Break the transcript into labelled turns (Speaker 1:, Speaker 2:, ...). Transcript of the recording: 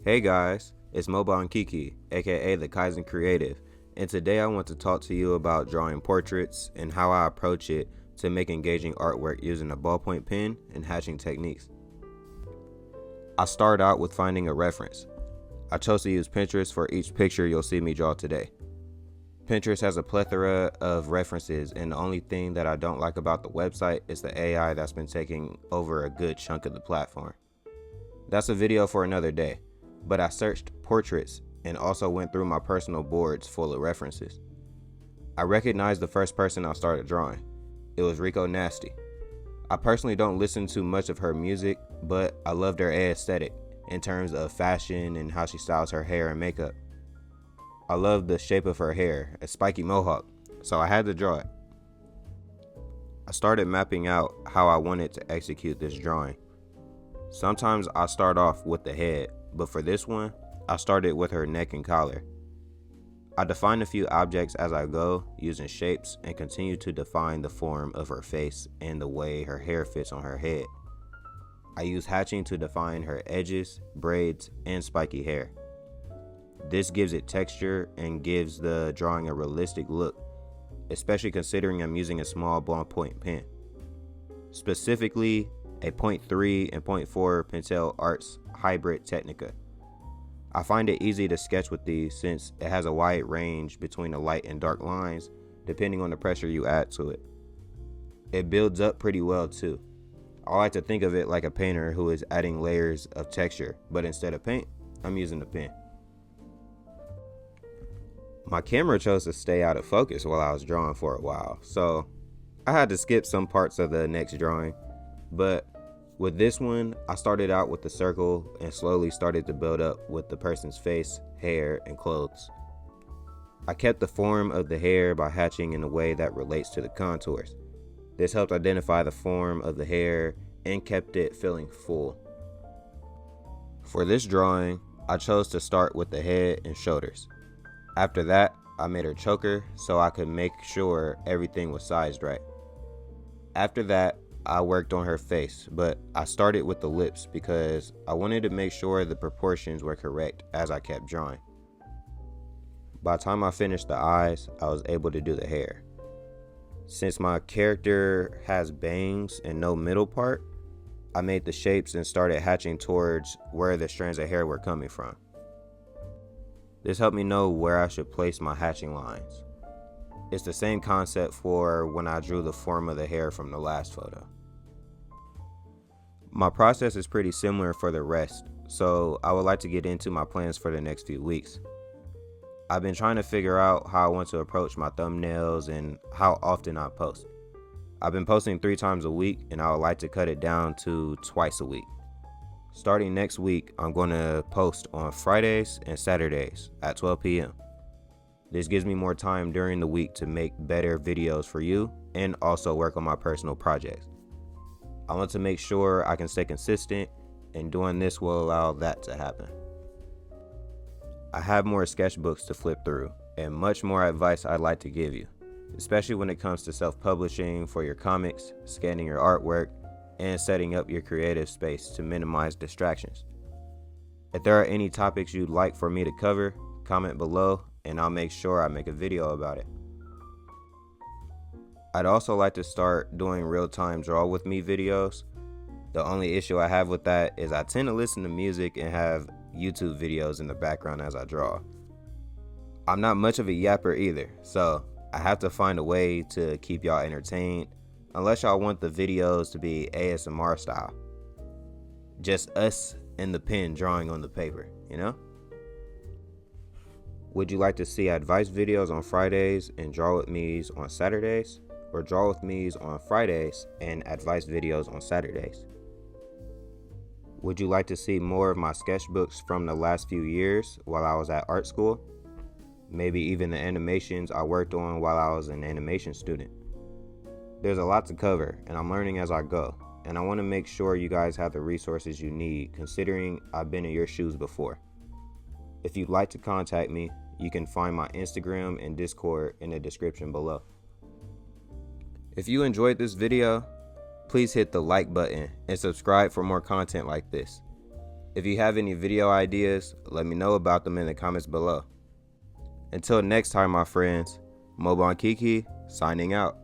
Speaker 1: Hey guys, it's Mobile and Kiki, aka the Kaizen Creative, and today I want to talk to you about drawing portraits and how I approach it to make engaging artwork using a ballpoint pen and hatching techniques. I start out with finding a reference. I chose to use Pinterest for each picture you'll see me draw today. Pinterest has a plethora of references, and the only thing that I don't like about the website is the AI that's been taking over a good chunk of the platform. That's a video for another day, but I searched portraits and also went through my personal boards full of references. I recognized the first person I started drawing. It was Rico Nasty. I personally don't listen to much of her music, but I loved her aesthetic in terms of fashion and how she styles her hair and makeup. I loved the shape of her hair, a spiky mohawk, so I had to draw it. I started mapping out how I wanted to execute this drawing. Sometimes I start off with the head, but for this one, I started with her neck and collar. I defined a few objects as I go, using shapes, and continue to define the form of her face and the way her hair fits on her head. I use hatching to define her edges, braids, and spiky hair. This gives it texture and gives the drawing a realistic look, especially considering I'm using a small ballpoint pen. Specifically, a 0.3 and 0.4 Pentel Arts Hybrid Technica. I find it easy to sketch with these since it has a wide range between the light and dark lines depending on the pressure you add to it. It builds up pretty well too. I like to think of it like a painter who is adding layers of texture, but instead of paint, I'm using the pen. My camera chose to stay out of focus while I was drawing for a while, so I had to skip some parts of the next drawing. But with this one, I started out with the circle and slowly started to build up with the person's face, hair, and clothes. I kept the form of the hair by hatching in a way that relates to the contours. This helped identify the form of the hair and kept it feeling full. For this drawing, I chose to start with the head and shoulders. After that, I made her choker so I could make sure everything was sized right. After that, I worked on her face, but I started with the lips because I wanted to make sure the proportions were correct as I kept drawing. By the time I finished the eyes, I was able to do the hair. Since my character has bangs and no middle part, I made the shapes and started hatching towards where the strands of hair were coming from. This helped me know where I should place my hatching lines. It's the same concept for when I drew the form of the hair from the last photo. My process is pretty similar for the rest, so I would like to get into my plans for the next few weeks. I've been trying to figure out how I want to approach my thumbnails and how often I post. I've been posting 3 times a week, and I would like to cut it down to twice a week. Starting next week, I'm going to post on Fridays and Saturdays at 12 p.m. This gives me more time during the week to make better videos for you and also work on my personal projects. I want to make sure I can stay consistent, and doing this will allow that to happen. I have more sketchbooks to flip through and much more advice I'd like to give you, especially when it comes to self-publishing for your comics, scanning your artwork, and setting up your creative space to minimize distractions. If there are any topics you'd like for me to cover, comment below and I'll make sure I make a video about it. I'd also like to start doing real-time draw with me videos. The only issue I have with that is I tend to listen to music and have YouTube videos in the background as I draw. I'm not much of a yapper either, so I have to find a way to keep y'all entertained, unless y'all want the videos to be ASMR style. Just us and the pen drawing on the paper, you know? Would you like to see advice videos on Fridays and draw with me's on Saturdays? Or draw with me's on Fridays and advice videos on Saturdays? Would you like to see more of my sketchbooks from the last few years while I was at art school? Maybe even the animations I worked on while I was an animation student. There's a lot to cover, and I'm learning as I go, and I want to make sure you guys have the resources you need, considering I've been in your shoes before. If you'd like to contact me, you can find my Instagram and Discord in the description below. If you enjoyed this video, please hit the like button and subscribe for more content like this. If you have any video ideas, let me know about them in the comments below. Until next time, my friends, Mobile and Kiki signing out.